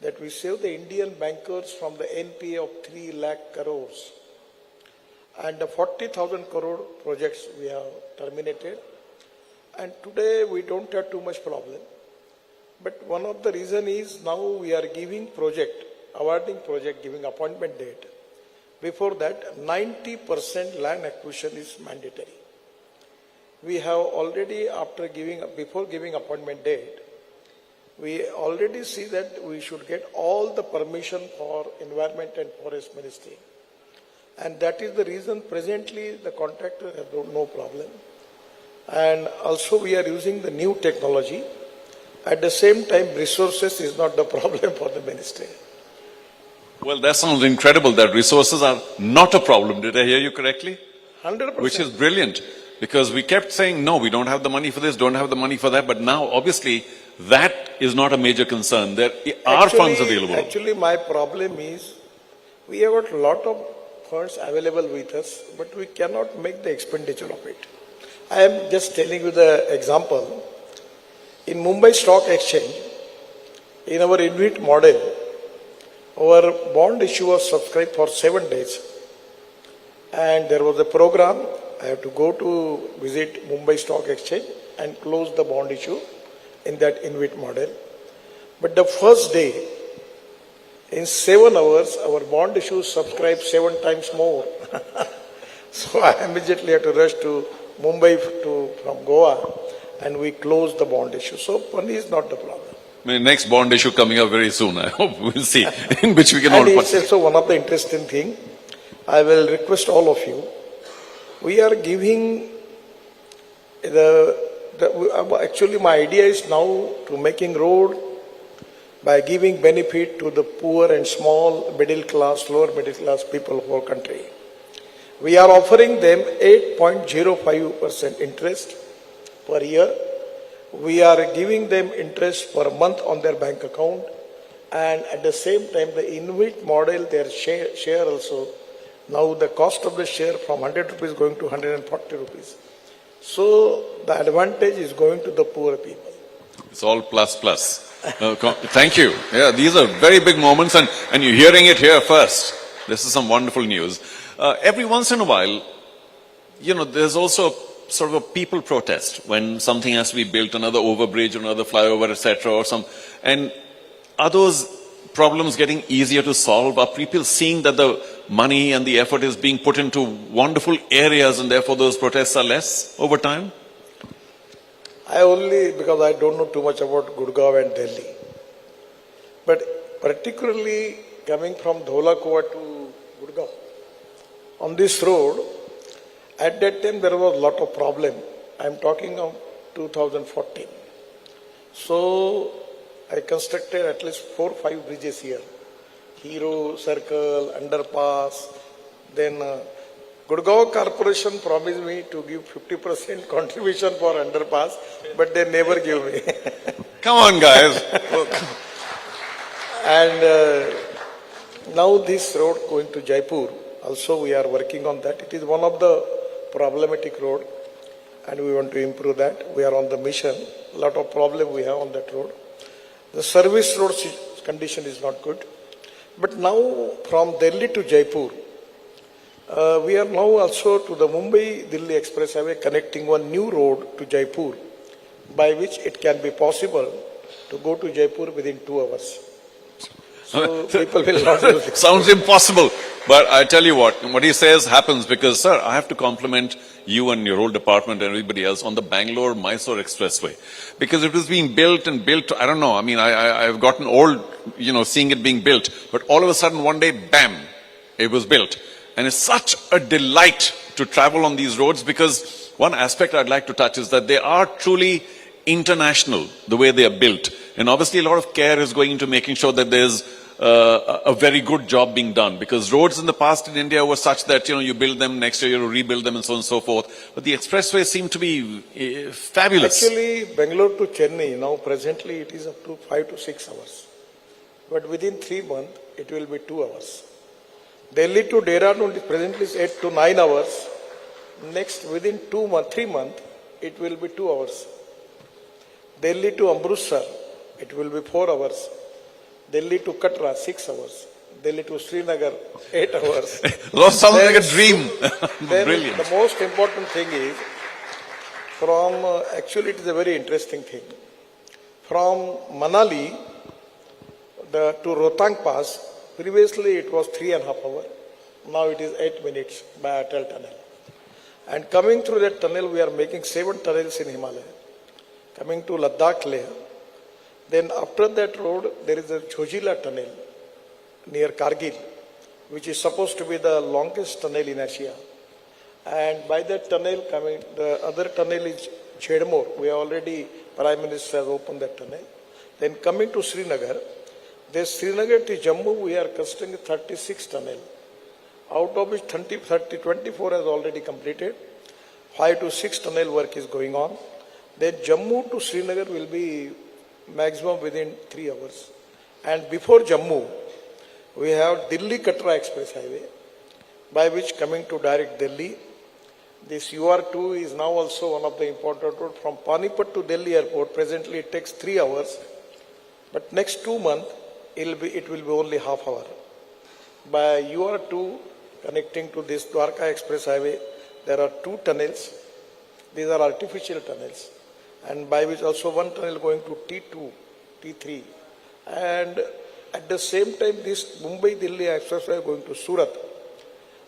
that we saved the Indian bankers from the NPA of 3 lakh crores. And the 40,000 crore projects we have terminated. And today we don't have too much problem. But one of the reason is now we are giving project, awarding project, giving appointment date. Before that, 90% land acquisition is mandatory. We have already, before giving appointment date, we already see that we should get all the permission for Environment and Forest Ministry. And that is the reason presently the contractor has no problem. And also we are using the new technology. At the same time, resources is not the problem for the ministry. Well, that sounds incredible that resources are not a problem. Did I hear you correctly? 100%. Which is brilliant, because we kept saying, no, we don't have the money for this, don't have the money for that. But now, obviously, that is not a major concern. There are funds available. Actually, my problem is we have got a lot of funds available with us, but we cannot make the expenditure of it. I am just telling you the example. In Mumbai Stock Exchange, in our InvIT model, our bond issue was subscribed for 7 days. And there was a program. I have to go to visit Mumbai Stock Exchange and close the bond issue in that InvIT model. But the first day, in 7 hours, our bond issue subscribed 7 times more. So I immediately had to rush to Mumbai from Goa, and we closed the bond issue. So money is not the problem. Next bond issue coming up very soon. I hope we'll see, in which we can all participate. And it's also one of the interesting thing. I will request all of you. We are giving actually my idea is now to making road by giving benefit to the poor and small middle class, lower middle class people of our country. We are offering them 8.05% interest per year. We are giving them interest per month on their bank account, and at the same time the InvIT model, their share also, now the cost of the share from 100 rupees going to 140 rupees. So the advantage is going to the poor people. It's all plus. Thank you. Yeah, these are very big moments, and you're hearing it here first. This is some wonderful news. Every once in a while, there's also sort of a people protest when something has to be built, another overbridge, another flyover, etc. And are those problems getting easier to solve? Are people seeing that the money and the effort is being put into wonderful areas and therefore those protests are less over time? Because I don't know too much about Gurgaon and Delhi. But particularly coming from Dholakua to Gurgaon, on this road, at that time there was a lot of problem. I am talking of 2014. So I constructed at least 4 or 5 bridges here. Hero, Circle, Underpass. Then Gurgaon Corporation promised me to give 50% contribution for underpass, but they never give me. Come on, guys. And now this road going to Jaipur, also we are working on that. It is one of the problematic road, and we want to improve that. We are on the mission. A lot of problem we have on that road. The service road condition is not good. But now from Delhi to Jaipur, we are now also to the Mumbai-Delhi Express Highway connecting one new road to Jaipur, by which it can be possible to go to Jaipur within 2 hours. So people will not use it. Sounds impossible. But I tell you what he says happens, because, sir, I have to compliment you and your whole department and everybody else on the Bangalore-Mysore Expressway. Because it was being built, I don't know, I've gotten old, seeing it being built. But all of a sudden, one day, bam, it was built. And it's such a delight to travel on these roads, because one aspect I'd like to touch is that they are truly international, the way they are built. And obviously a lot of care is going into making sure that there's a very good job being done, because roads in the past in India were such that, you build them, next year you rebuild them and so on and so forth. But the expressways seem to be fabulous. Actually, Bangalore to Chennai, now presently it is up to 5 to 6 hours. But within 3 months, it will be 2 hours. Delhi to Dehradun presently is 8 to 9 hours. Next, within 3 months, it will be 2 hours. Delhi to Amritsar, it will be 4 hours. Delhi to Katra, 6 hours. Delhi to Srinagar, 8 hours. That sounds like a Then- dream. Then Brilliant. the most important thing is, actually it is a very interesting thing. From Manali to Rohtang Pass, previously it was 3.5 hours. Now it is 8 minutes by Atal tunnel. And coming through that tunnel, we are making 7 tunnels in Himalaya. Coming to Ladakh Leh. Then after that road, there is a Jojila tunnel near Kargil, which is supposed to be the longest tunnel in Asia. And by that tunnel coming, the other tunnel is 𝐵𝐻𝐻𝐿. We already, Prime Minister has opened that tunnel. Then coming to Srinagar, this Srinagar to Jammu, we are constructing 36 tunnel. Out of which 24 has already completed. 5 to 6 tunnel work is going on. Then Jammu to Srinagar will be maximum within 3 hours. And before Jammu, we have Delhi-Katra Express Highway, by which coming to direct Delhi. This UR2 is now also one of the important roads from Panipat to Delhi Airport. Presently it takes 3 hours, but next 2 months it will be only half hour. By UR2 connecting to this Dwarka Express Highway, there are 2 tunnels. These are artificial tunnels, and by which also 1 tunnel going to T2, T3, and at the same time this Mumbai-Delhi Expressway going to Surat.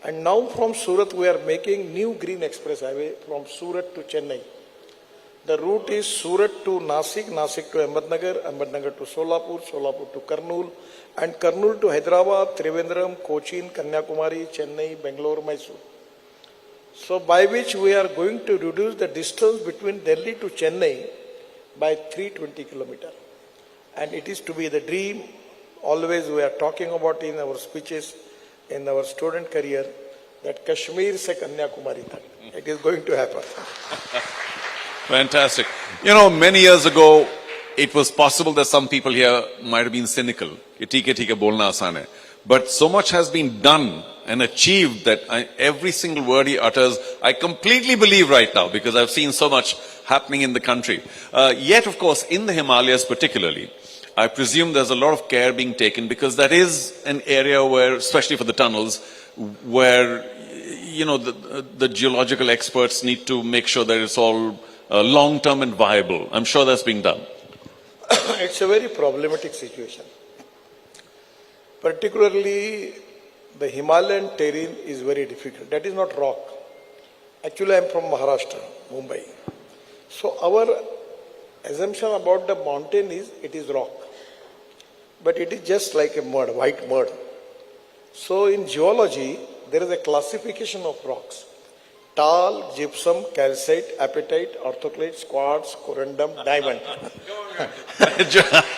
And now from Surat we are making new green express highway from Surat to Chennai. The route is Surat to Nasik, Nasik to Ahmednagar, Ahmednagar to Solapur, Solapur to Kurnool, and Kurnool to Hyderabad, Trivandrum, Cochin, Kanyakumari, Chennai, Bangalore, Mysore. So by which we are going to reduce the distance between Delhi to Chennai by 320 kilometers. And it is to be the dream. Always we are talking about in our speeches, in our student career, that Kashmir se Kanyakumari tak. It is going to happen. Fantastic. You know, many years ago, it was possible that some people here might have been cynical. Theek hai, bolna aasan hai. But so much has been done and achieved that every single word he utters, I completely believe right now, because I've seen so much happening in the country. Yet, of course, in the Himalayas particularly, I presume there's a lot of care being taken, because that is an area where, especially for the tunnels, where, you know, the geological experts need to make sure that it's all long-term and viable. I'm sure that's being done. It's a very problematic situation. Particularly, the Himalayan terrain is very difficult. That is not rock. Actually, I'm from Maharashtra, Mumbai. So our assumption about the mountain is it is rock. But it is just like a mud, white mud. So in geology, there is a classification of rocks. Tall, gypsum, calcite, apatite, orthoclase, quartz, corundum, diamond.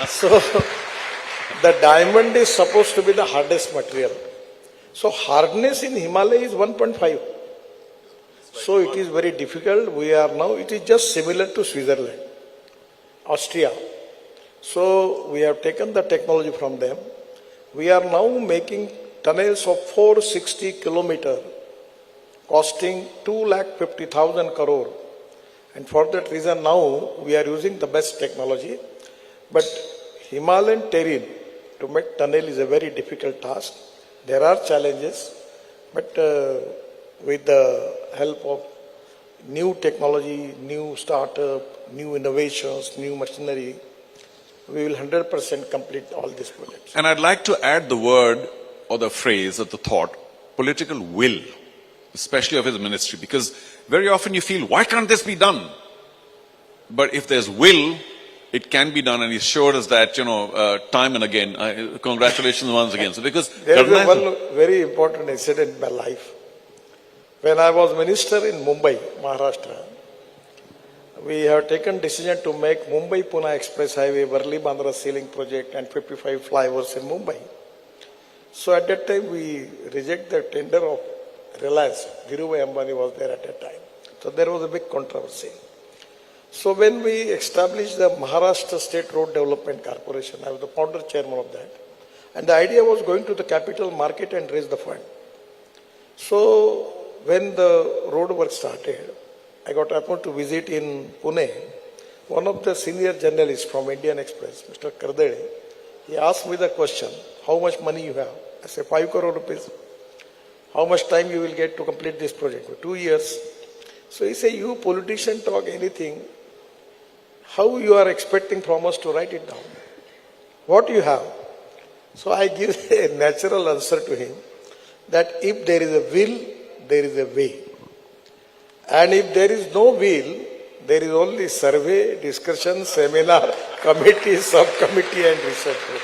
So the diamond is supposed to be the hardest material. So hardness in Himalaya is 1.5. So it is very difficult. We are now, it is just similar to Switzerland, Austria. So we have taken the technology from them. We are now making tunnels of 460 kilometers, costing 2,50,000 crore. And for that reason now we are using the best technology. But Himalayan terrain to make tunnel is a very difficult task. There are challenges, but with the help of new technology, new startup, new innovations, new machinery, we will 100% complete all these projects. And I'd like to add the word or the phrase or the thought, political will, especially of his ministry, because very often you feel, why can't this be done? But if there's will, it can be done, and he showed us that, you know, time and again. Congratulations once again. So because there is one very important incident in my life. When I was minister in Mumbai, Maharashtra, we have taken decision to make Mumbai-Pune Express Highway, Worli-Bandra Ceiling Project and 55 flyovers in Mumbai. So at that time we rejected the tender of Reliance. Dhirubhai Ambani was there at that time. So there was a big controversy. So when we established the Maharashtra State Road Development Corporation, I was the founder chairman of that. And the idea was going to the capital market and raise the fund. So when the road work started, I got appointed to visit in Pune. One of the senior journalists from Indian Express, Mr. Kardade, He asked me the question, how much money you have? I said, 5 crore rupees. How much time you will get to complete this project? 2 years. So he said, you politician talk anything, how you are expecting from us to write it down? What you have? So I give a natural answer to him that if there is a will, there is a way. And if there is no will, there is only survey, discussion, seminar, committee, subcommittee and research group.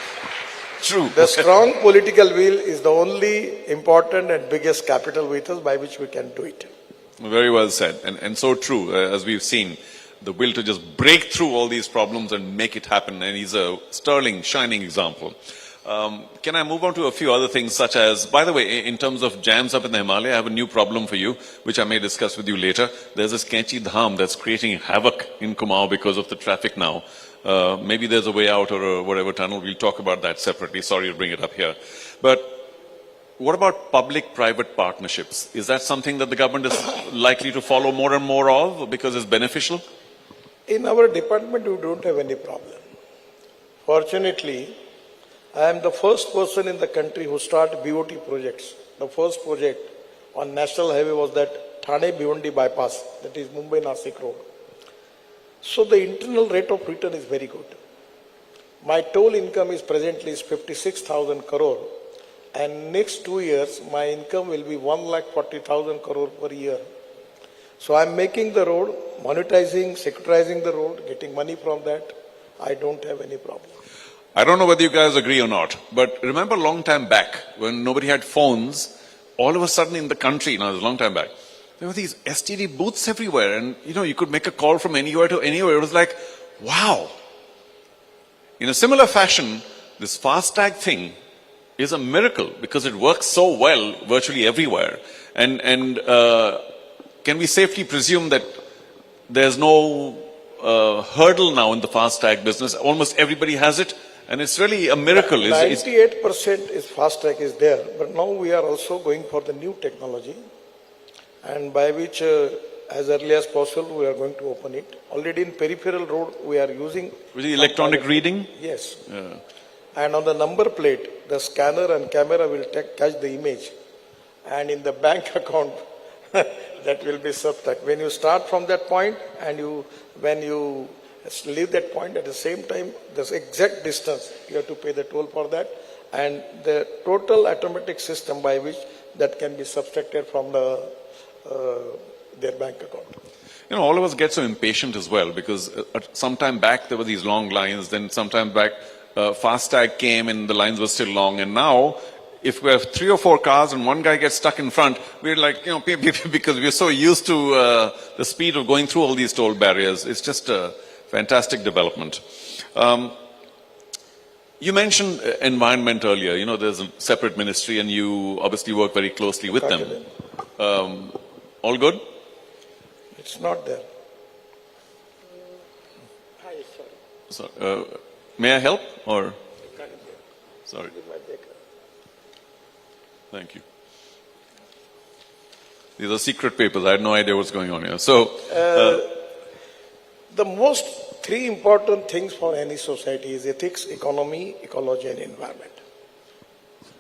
True. The strong political will is the only important and biggest capital with us by which we can do it. Very well said, and so true, as we've seen, the will to just break through all these problems and make it happen, and he's a sterling, shining example. Can I move on to a few other things, such as, by the way, in terms of jams up in the Himalaya, I have a new problem for you, which I may discuss with you later. There's this Kainchi Dham that's creating havoc in 𝐸𝐻 because of the traffic now. Maybe there's a way out or a whatever tunnel. We'll talk about that separately. Sorry to bring it up here. But what about public-private partnerships? Is that something that the government is likely to follow more and more of because it's beneficial? In our department, we don't have any problem. Fortunately, I am the first person in the country who started BOT projects. The first project on National Highway was that Thane-Bhiwandi bypass, that is Mumbai-Nasik road. So the internal rate of return is very good. My total income is presently 56,000 crore, and next 2 years my income will be 1,40,000 crore per year. So I'm making the road, monetizing, securitizing the road, getting money from that. I don't have any problem. I don't know whether you guys agree or not, but remember a long time back when nobody had phones, all of a sudden in the country, now it was a long time back, there were these STD booths everywhere, and you could make a call from anywhere to anywhere. It was like, wow. In a similar fashion, this FASTag thing is a miracle because it works so well virtually everywhere. And can we safely presume that there's no hurdle now in the FASTag business? Almost everybody has it, and it's really a miracle. 98% is FASTag is there, but now we are also going for the new technology, and by which as early as possible we are going to open it. Already in peripheral road we are using... With the electronic reading? Yes. Yeah. And on the number plate, the scanner and camera will catch the image, and in the bank account that will be subtract. When you start from that point and when you leave that point, at the same time, the exact distance, you have to pay the toll for that, and the total automatic system by which that can be subtracted from their bank account. All of us get so impatient as well because some time back there were these long lines, then some time back FASTag came and the lines were still long, and now if we have 3 or 4 cars and one guy gets stuck in front, we're like, because we're so used to the speed of going through all these toll barriers. It's just a fantastic development. You mentioned environment earlier. There's a separate ministry and you obviously work very closely with them. All good? It's not there. Hi, sorry. So, may I help or? Sorry. Thank you. These are secret papers. I had no idea what's going on here. So, the most 3 important things for any society is ethics, economy, ecology, and environment.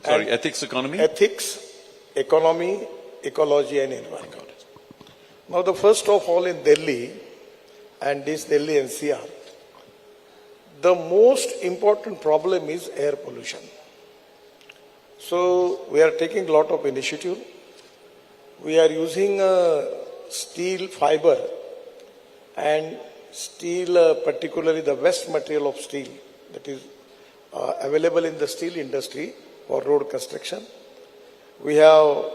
Sorry, and ethics, economy? Ethics, economy, ecology, and environment. Now, the first of all in Delhi, and this Delhi NCR, the most important problem is air pollution. So we are taking a lot of initiative. We are using steel fiber and steel, particularly the waste material of steel that is available in the steel industry for road construction. We have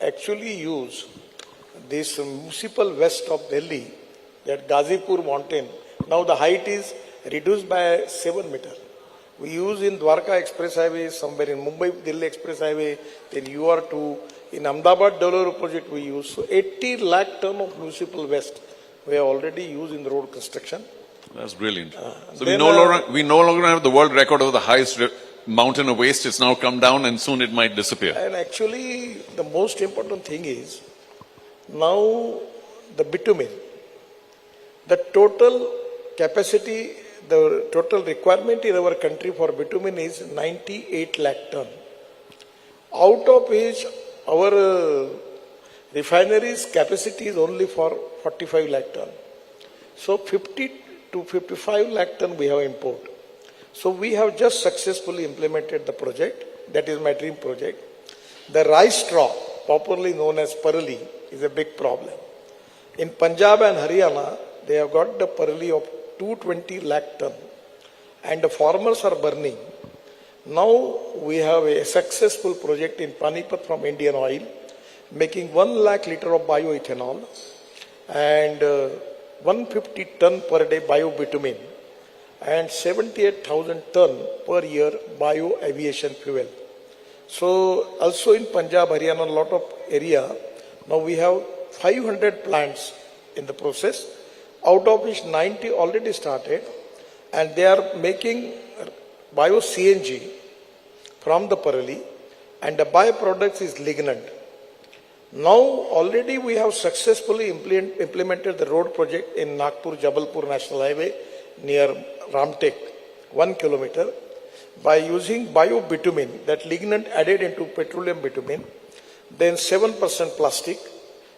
actually used this municipal waste of Delhi, that Ghazipur mountain. Now the height is reduced by 7 meters. We use in Dwarka Express Highway, somewhere in Mumbai-Delhi Express Highway, in UR2, in Ahmedabad Dollar project we use. So 80 lakh ton of municipal waste we have already used in the road construction. That's brilliant. So we no longer have the world record of the highest mountain of waste. It's now come down and soon it might disappear. And actually the most important thing is now the bitumen. The total capacity the total requirement in our country for bitumen is 98 lakh ton. Out of which our refineries capacity is only for 45 lakh ton. So 50 to 55 lakh ton we have import. So we have just successfully implemented the project. That is my dream project. The rice straw, popularly known as parli, is a big problem. In Punjab and Haryana, they have got the parli of 220 lakh ton, and the farmers are burning. Now we have a successful project in Panipat from Indian Oil, making 1 lakh liter of bioethanol and 150 ton per day biobitumen and 78,000 ton per year bio-aviation fuel. So also in Punjab, Haryana, a lot of area, now we have 500 plants in the process, out of which 90 already started, and they are making bio-CNG from the parli, and the byproduct is lignin. Now already we have successfully implemented the road project in Nagpur-Jabalpur National Highway near Ramtek, 1 kilometer, by using bio-bitumen, that lignin added into petroleum bitumen, then 7% plastic,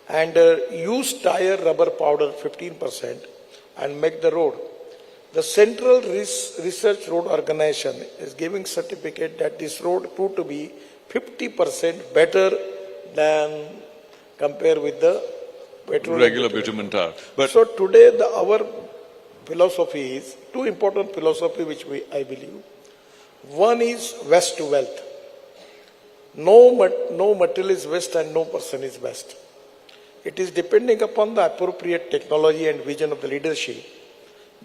and used tire rubber powder 15%, and make the road. The Central Research Road Organization is giving certificate that this road proved to be 50% better than compared with the petroleum regular bitumen tar. But so today our philosophy is two important philosophy which I believe. One is waste to wealth. No material is waste and no person is waste. It is depending upon the appropriate technology and vision of the leadership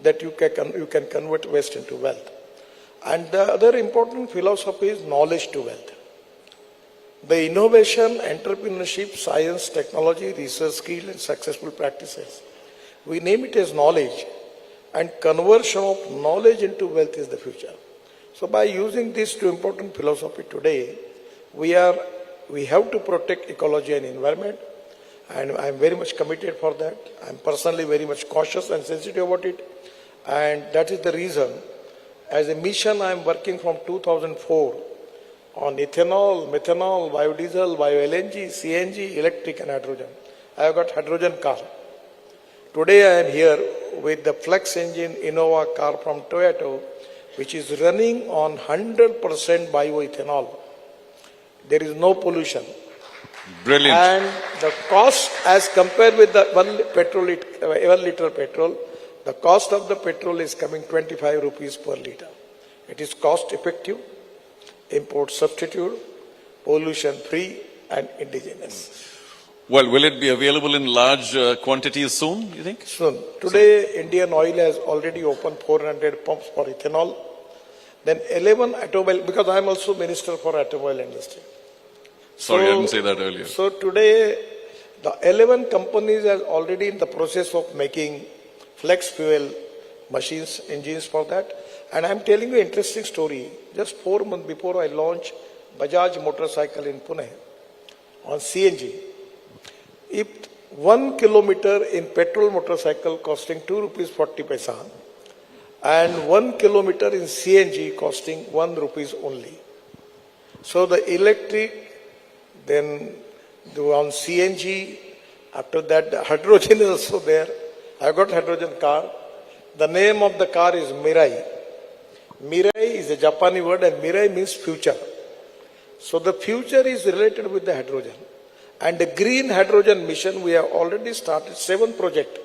that you can convert waste into wealth. And the other important philosophy is knowledge to wealth. The innovation, entrepreneurship, science, technology, research skill and successful practices. We name it as knowledge, and conversion of knowledge into wealth is the future. So by using these two important philosophy today, we have to protect ecology and environment, and I am very much committed for that. I am personally very much cautious and sensitive about it, and that is the reason as a mission I am working from 2004 on ethanol, methanol, biodiesel, bio-LNG, CNG, electric and hydrogen. I have got hydrogen car. Today I am here with the flex engine Innova car from Toyota, which is running on 100% bioethanol. There is no pollution. brilliant. And the cost as compared with the 1 liter petrol, the cost of the petrol is coming 25 rupees per liter. It is cost effective, import substitute, pollution free and indigenous. Well, will it be available in large quantities soon, you think? Soon. Today, Indian Oil has already opened 400 pumps for ethanol. Then 11 automobile, because I am also Minister for Automobile Industry. Sorry, I didn't say that earlier. So today, the 11 companies are already in the process of making flex fuel machines, engines for that. And I'm telling you an interesting story. Just 4 months before I launched Bajaj motorcycle in Pune on CNG. If 1 kilometer in petrol motorcycle costing 2 rupees 40 paisa and 1 kilometer in CNG costing 1 rupees only. So the electric, then on CNG, after that the hydrogen is also there. I got hydrogen car. The name of the car is Mirai. Mirai is a Japanese word and Mirai means future. So the future is related with the hydrogen. And the green hydrogen mission, we have already started 7 projects.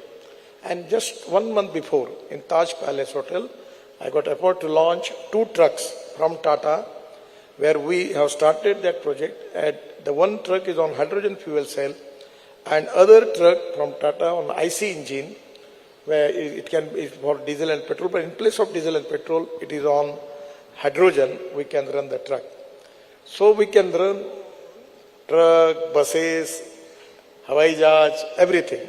And just 1 month before in Taj Palace Hotel, I got effort to launch 2 trucks from Tata, where we have started that project. And the one truck is on hydrogen fuel cell and other truck from Tata on IC engine, where it can be for diesel and petrol, but in place of diesel and petrol, it is on hydrogen, we can run the truck. So we can run truck, buses, Hawai Jahaj, everything.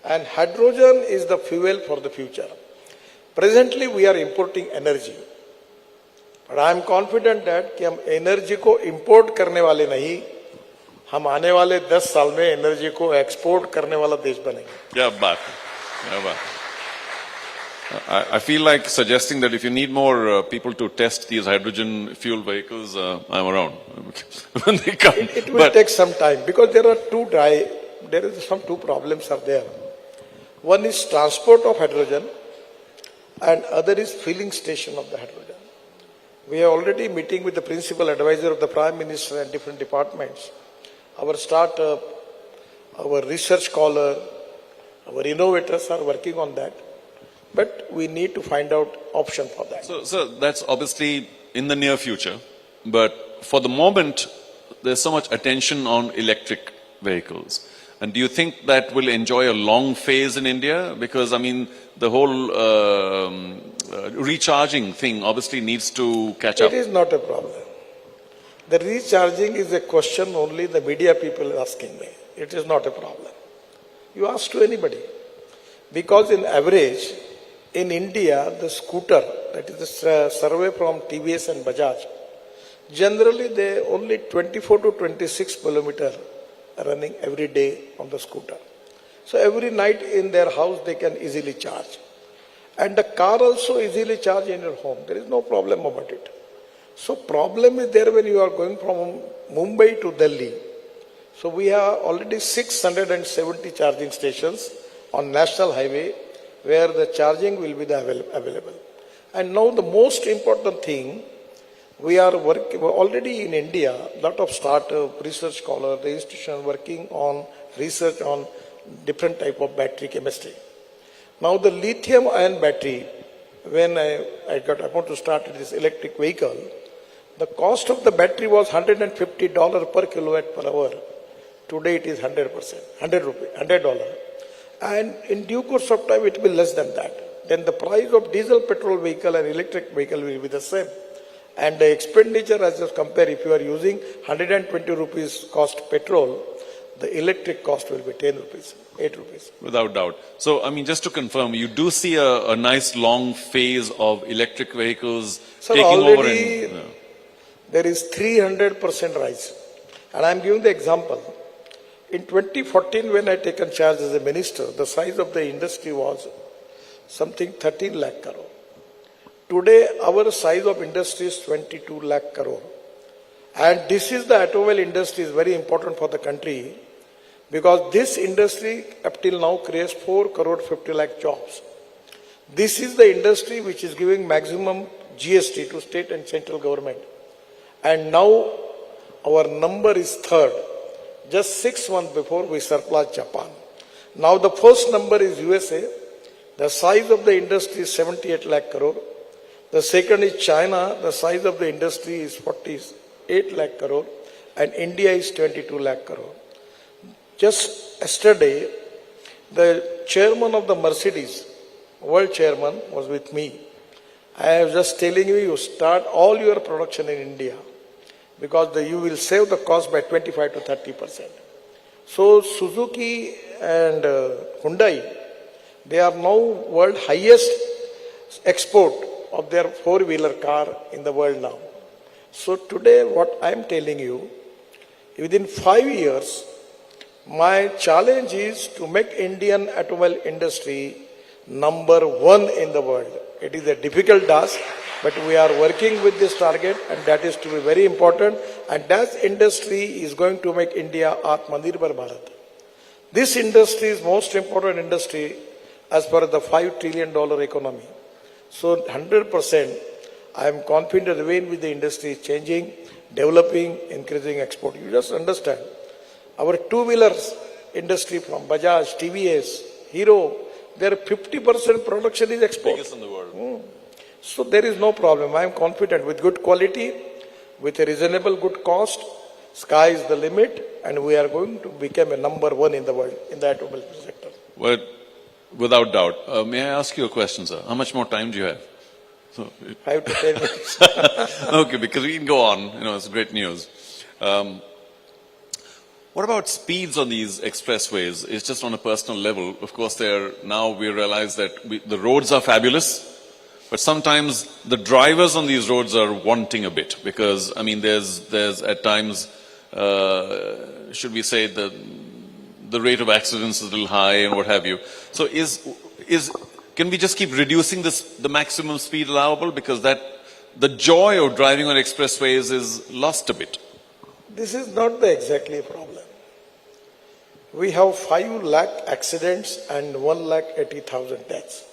And hydrogen is the fuel for the future. Presently, we are importing energy. But I am confident that कि हम energy को import करने वाले नहीं, हम आने वाले 10 साल में energy को export करने वाला देश बनेंगे. क्या बात है, क्या बात है. I feel like suggesting that if you need more people to test these hydrogen fuel vehicles, I'm around when they come. It will take some time because there are two problems are there. One is transport of hydrogen and other is filling station of the hydrogen. We are already meeting with the principal advisor of the Prime Minister and different departments. Our startup, our research scholar, our innovators are working on that. But we need to find out option for that. So that's obviously in the near future. But for the moment, there's so much attention on electric vehicles. And do you think that will enjoy a long phase in India? Because, I mean, the whole recharging thing obviously needs to catch up. It is not a problem. The recharging is a question only the media people are asking me. It is not a problem. You ask to anybody. Because in average, in India, the scooter, that is the survey from TVS and Bajaj, generally they only 24 to 26 kilometers running every day on the scooter. So every night in their house they can easily charge. And the car also easily charge in your home. There is no problem about it. So problem is there when you are going from Mumbai to Delhi. So we have already 670 charging stations on national highway where the charging will be available. And now the most important thing, we are working already in India, lot of startup, research scholar, the institution working on research on different type of battery chemistry. Now the lithium ion battery, when I got about to start this electric vehicle, the cost of the battery was $150 per kilowatt per hour. Today it is $100. And in due course of time, it will be less than that. Then the price of diesel petrol vehicle and electric vehicle will be the same. And the expenditure, as you compare, if you are using 120 rupees cost petrol, the electric cost will be 10 rupees, 8 rupees. Without doubt. So, I mean, just to confirm, you do see a nice long phase of electric vehicles taking over. There is 300% rise. And I am giving the example. In 2014, when I taken charge as a minister, the size of the industry was something 13 lakh crore. Today, our size of industry is 22 lakh crore. And this is the automobile industry is very important for the country because this industry up till now creates 4 crore 50 lakh jobs. This is the industry which is giving maximum GST to state and central government. And now our number is third. Just 6 months before we surpassed Japan. Now the first number is USA. The size of the industry is 78 lakh crore. The second is China. The size of the industry is 48 lakh crore. And India is 22 lakh crore. Just yesterday, the chairman of the Mercedes, world chairman, was with me. I was just telling you, you start all your production in India. Because you will save the cost by 25 to 30%. So Suzuki and Hyundai, they are now world highest export of their four-wheeler car in the world now. So today what I am telling you, within 5 years, my challenge is to make Indian automobile industry number 1 in the world. It is a difficult task, but we are working with this target and that is to be very important. And that industry is going to make India Atmanirbhar Bharat. This industry is most important industry as per the $5 trillion economy. So 100%, I am confident the way in which the industry is changing, developing, increasing export. You just understand. Our two-wheelers industry from Bajaj, TVS, Hero, their 50% production is export. Biggest in the world. So there is no problem. I am confident with good quality, with a reasonable good cost, sky is the limit, and we are going to become a number 1 in the world in the automobile sector. Well, without doubt. May I ask you a question, sir? How much more time do you have? 5 to 10 minutes. Okay, because we can go on. You know, it's great news. What about speeds on these expressways? It's just on a personal level. Of course, now we realize that the roads are fabulous. But sometimes the drivers on these roads are wanting a bit because, I mean, there's at times, should we say, the rate of accidents is a little high and what have you. So Can we just keep reducing the maximum speed allowable? Because the joy of driving on expressways is lost a bit. This is not the exactly problem. We have 5 lakh accidents and 1,80,000 deaths.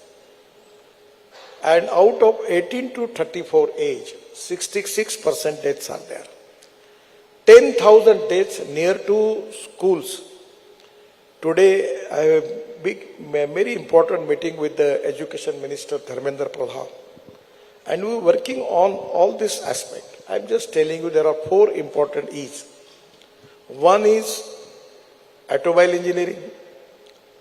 And out of 18 to 34 age, 66% deaths are there. 10,000 deaths near to schools. Today, I have a very important meeting with the Education Minister, Dharmendra Pradhan. And we are working on all this aspect. I'm just telling you there are 4 important E's. One is automobile engineering.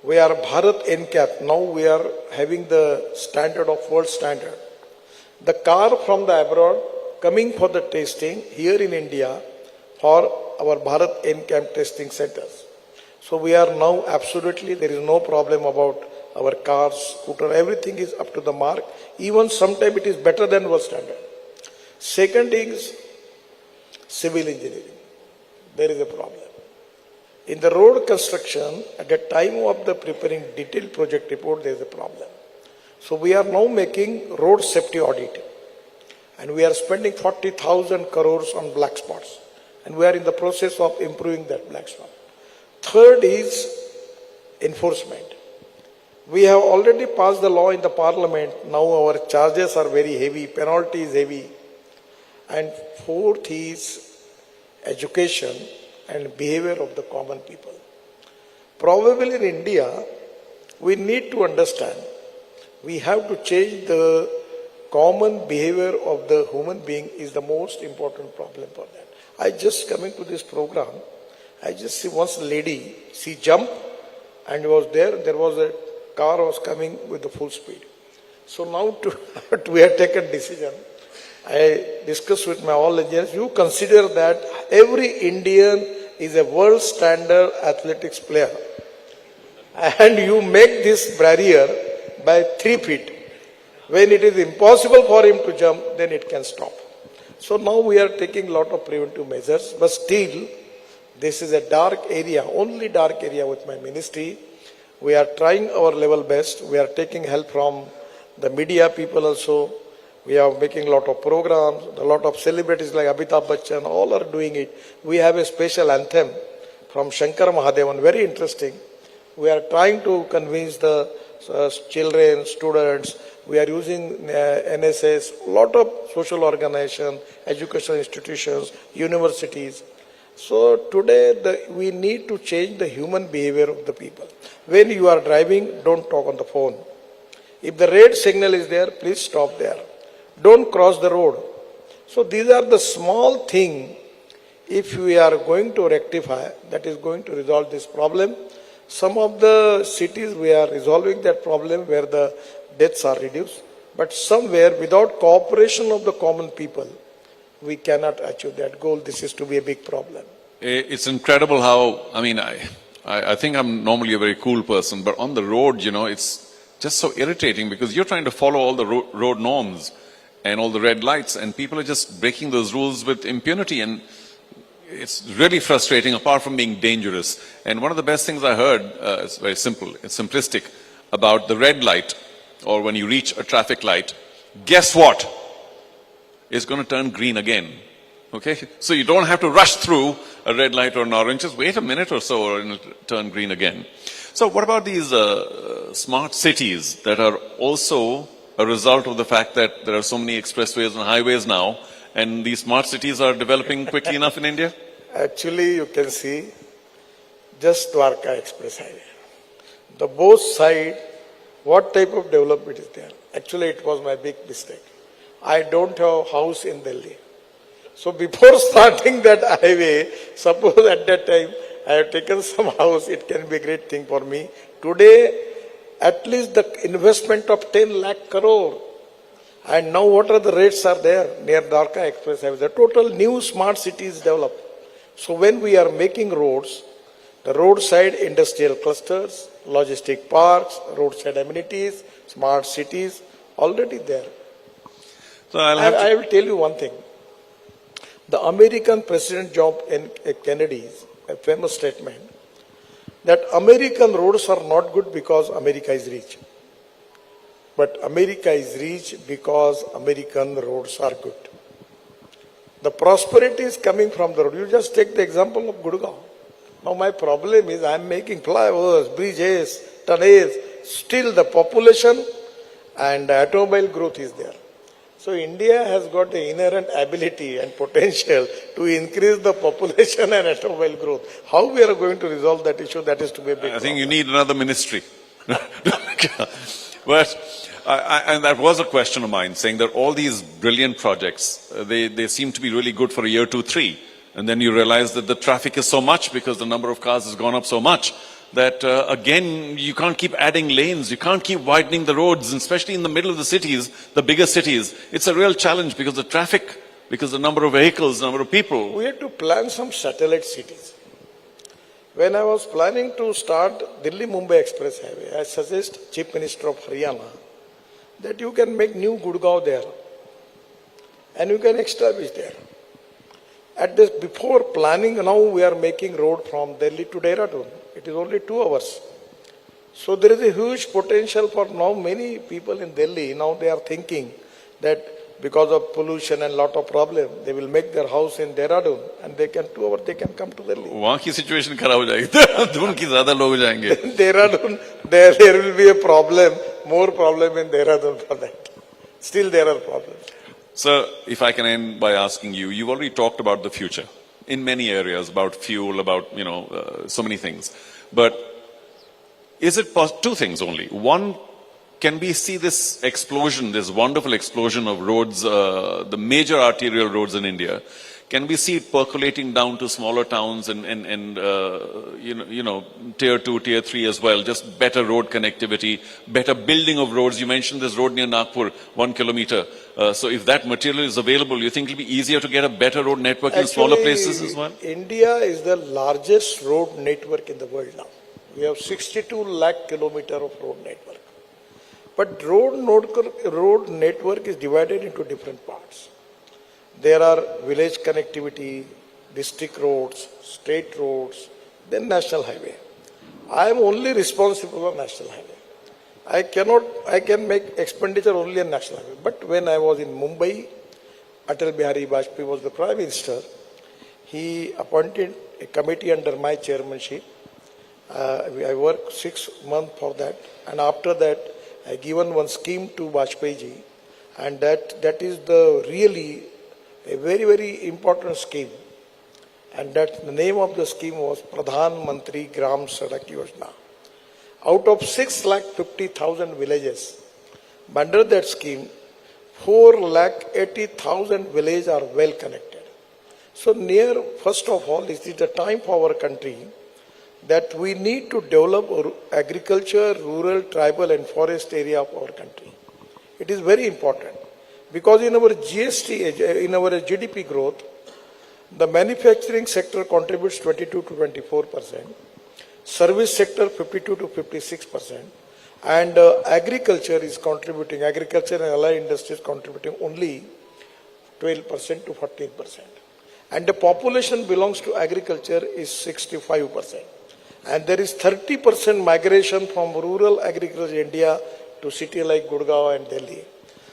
We are Bharat NCAP. Now we are having the standard of world standard. The car from the abroad coming for the testing here in India for our Bharat NCAP testing centers. So we are now absolutely, there is no problem about our cars, scooter, everything is up to the mark. Even sometimes it is better than world standard. Second is civil engineering. There is a problem. In the road construction, at the time of the preparing detailed project report, there is a problem. So we are now making road safety audit. And we are spending 40,000 crores on black spots. And we are in the process of improving that black spot. Third is enforcement. We have already passed the law in the parliament. Now our charges are very heavy, penalty is heavy. And fourth is education and behavior of the common people. Probably in India, we need to understand, we have to change the common behavior of the human being is the most important problem for that. I just coming to this program, I just see once a lady, she jumped and was there was a car was coming with the full speed. So now we have taken decision. I discussed with my all engineers, you consider that every Indian is a world standard athletics player. And you make this barrier by 3 feet. When it is impossible for him to jump, then it can stop. So now we are taking a lot of preventive measures, but still, this is a dark area, only dark area with my ministry. We are trying our level best. We are taking help from the media people also. We are making a lot of programs, a lot of celebrities like Amitabh Bachchan, all are doing it. We have a special anthem from Shankar Mahadevan, very interesting. We are trying to convince the children, students. We are using NSS, a lot of social organizations, educational institutions, universities. So today we need to change the human behavior of the people. When you are driving, don't talk on the phone. If the red signal is there, please stop there. Don't cross the road. So these are the small things, if we are going to rectify, that is going to resolve this problem. Some of the cities we are resolving that problem where the deaths are reduced, but somewhere without cooperation of the common people, we cannot achieve that goal. This is to be a big problem. It's incredible how, I think I'm normally a very cool person, but on the road, it's just so irritating because you're trying to follow all the road norms and all the red lights, and people are just breaking those rules with impunity, and it's really frustrating apart from being dangerous. And one of the best things I heard, it's very simple, it's simplistic, about the red light, or when you reach a traffic light, guess what? It's going to turn green again. Okay? So you don't have to rush through a red light or an orange, just wait a minute or so or it'll turn green again. So what about these smart cities that are also a result of the fact that there are so many expressways and highways now, and these smart cities are developing quickly enough in India? Actually, you can see just Dwarka Express Highway. The both side, what type of development is there? Actually, it was my big mistake. I don't have a house in Delhi. So before starting that highway, suppose at that time I have taken some house, it can be a great thing for me. Today, at least the investment of 10 lakh crore. And now what are the rates are there near Dwarka Express Highway? The total new smart cities developed. So when we are making roads, the roadside industrial clusters, logistic parks, roadside amenities, smart cities, already there. So I will tell you one thing. The American President John Kennedy's a famous statement that American roads are not good because America is rich. But America is rich because American roads are good. The prosperity is coming from the road. You just take the example of Gurgaon. Now my problem is I am making flyovers, bridges, tunnels. Still the population and automobile growth is there. So India has got the inherent ability and potential to increase the population and automobile growth. How we are going to resolve that issue, that is to be a big I think you need another ministry. But and that was a question of mine, saying that all these brilliant projects, they seem to be really good for a year, 2, 3. And then you realize that the traffic is so much because the number of cars has gone up so much that, again, you can't keep adding lanes. You can't keep widening the roads, and especially in the middle of the cities, the bigger cities. It's a real challenge because the traffic, because the number of vehicles, the number of people. We had to plan some satellite cities. When I was planning to start Delhi-Mumbai Express Highway, I suggest Chief Minister of Haryana that you can make new Gurgaon there and you can establish there. At this, before planning, now we are making road from Delhi to Dehradun. It is only 2 hours. So there is a huge potential for now many people in Delhi. Now they are thinking that because of pollution and lot of problem, they will make their house in Dehradun and they can 2 hours they can come to Delhi. वहाँ की situation खराब हो जाएगी, देहरादून की ज़्यादा लोग जाएंगे. Dehradun, there will be a problem, more problem in Dehradun for that. Still there are problems. Sir, if I can end by asking you, you've already talked about the future in many areas, about fuel, about, so many things. But is it 2 things only? One, can we see this explosion, this wonderful explosion of roads, the major arterial roads in India? Can we see it percolating down to smaller towns and tier 2, tier 3 as well? Just better road connectivity, better building of roads. You mentioned this road near Nagpur, 1 kilometer. So if that material is available, you think it'll be easier to get a better road network in smaller places as well? India is the largest road network in the world now. We have 62 lakh kilometer of road network. But road network is divided into different parts. There are village connectivity, district roads, state roads, then national highway. I am only responsible for national highway. I can make expenditure only on national highway. But when I was in Mumbai, Atal Bihari Vajpayee was the Prime Minister. He appointed a committee under my chairmanship. I worked 6 months for that. And after that, I given one scheme to Vajpayee ji. And that is the really a very, very important scheme. And that the name of the scheme was Pradhan Mantri Gram Sadak Yojana. Out of 6,50,000 villages, under that scheme, 4,80,000 villages are well connected. So first of all, it is the time for our country that we need to develop agriculture, rural, tribal and forest area of our country. It is very important. Because in our in our GDP growth, the manufacturing sector contributes 22 to 24%, service sector 52 to 56%, and agriculture and allied industries contributing only 12% to 14%. And the population belongs to agriculture is 65%. And there is 30% migration from rural agriculture India to city like Gurgaon and Delhi.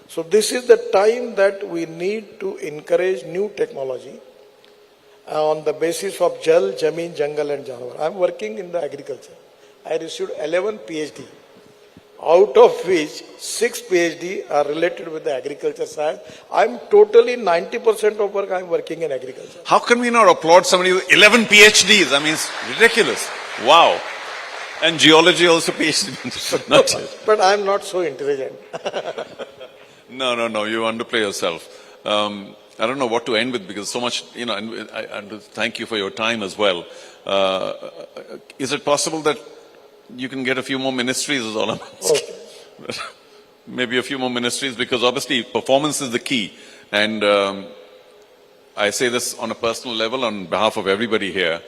So this is the time that we need to encourage new technology on the basis of Jal, Jameen, Jungle and Janwar. I am working in the agriculture. I received 11 PhD, out of which 6 PhD are related with the agriculture side. I am totally 90% of work I am working in agriculture. How can we not applaud somebody with 11 PhDs? I mean, it's ridiculous. Wow. And geology also PhD. But I am not so intelligent. No, you underplay yourself. I don't know what to end with because so much, and I thank you for your time as well. Is it possible that you can get a few more ministries is all I'm asking? Okay. Maybe a few more ministries because obviously performance is the key. And I say this on a personal level on behalf of everybody here.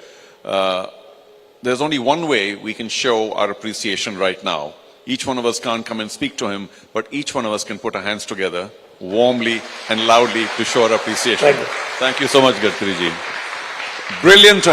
There's only one way we can show our appreciation right now. Each one of us can't come and speak to him, but each one of us can put our hands together warmly and loudly to show our appreciation. Thank you. Thank you so much, Gadkari ji. Brilliant.